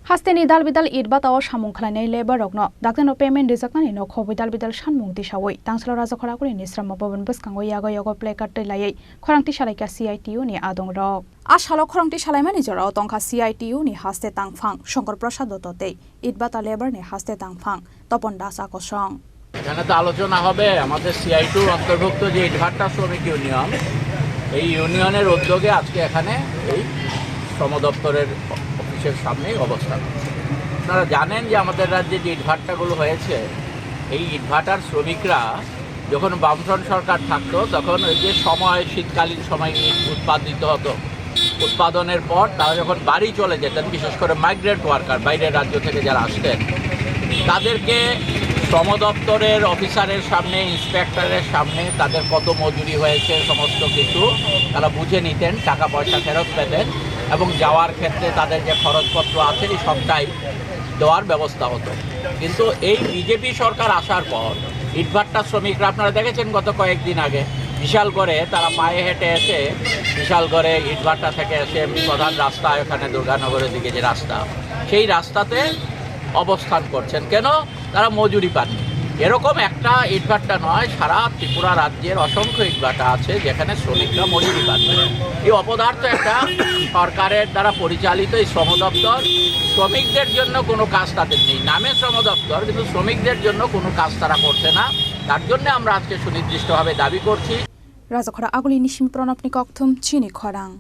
Hasteni dalbidal It Bata o samung khulainai labor rokno dakno payment rijaknani no khoboi dalbidal samung tisawoi tangsalo raja khorang ni srama bhavan buskango yago placard tailayai khorang tisalaika CITU ni adongrok ashalo khorang tisalaimani jora tongkha CITU ni haste tangphang Shankar Prasad দত্ততে It Bata labor ni haste tangphang Tapan Das আকর্ষণ এখানে তো আলোচনা হবে আমাদের CITU অন্তর্ভুক্ত যে ইট ভাটা শ্রমিক ইউনিয়ন এই ইউনিয়নের উদ্যোগে আজকে এখানে এই শ্রম দপ্তরের অফিসের সামনে অবস্থান। আপনারা জানেন যে আমাদের রাজ্যে যে ইটভাটাগুলো হয়েছে এই ইটভাটার শ্রমিকরা যখন বামফ্রন্ট সরকার থাকতো তখন ওই যে সময় শীতকালীন সময় ইট উৎপাদিত হতো, উৎপাদনের পর তারা যখন বাড়ি চলে যেতেন, বিশেষ করে মাইগ্রেন্ট ওয়ার্কার বাইরের রাজ্য থেকে যারা আসতেন তাদেরকে শ্রম দপ্তরের অফিসারের সামনে, ইন্সপেক্টরের সামনে তাদের কত মজুরি হয়েছে সমস্ত কিছু তারা বুঝে নিতেন, টাকা পয়সা ফেরত পেতেন এবং যাওয়ার ক্ষেত্রে তাদের যে খরচপত্র আছে এই সবটাই দেওয়ার ব্যবস্থা হতো। কিন্তু এই বিজেপি সরকার আসার পর ইটভাটা শ্রমিকরা আপনারা দেখেছেন গত কয়েকদিন আগে বিশাল করে তারা পায়ে হেঁটে এসে বিশাল করে ইটভাটা থেকে এসে প্রধান রাস্তা এখানে দুর্গানগরের দিকে যে রাস্তা সেই রাস্তাতে অবস্থান করছেন। কেন? তারা মজুরি পাননি। এরকম একটা ইটভাটা নয়, সারা ত্রিপুরা রাজ্যের অসংখ্য ইটভাটা আছে যেখানে শ্রমিকরা মজুরি পাননি। এই অপদার্থ একটা সরকারের দ্বারা পরিচালিত এই শ্রম দপ্তর শ্রমিকদের জন্য কোনো কাজ তাদের নেই, নামে শ্রম দপ্তর কিন্তু শ্রমিকদের জন্য কোনো কাজ তারা করছে না। তার জন্য আমরা আজকে সুনির্দিষ্টভাবে দাবি করছি। রাজা খরা আগুলি নিশিম প্রণবনি কক্থম চিনি খরাং।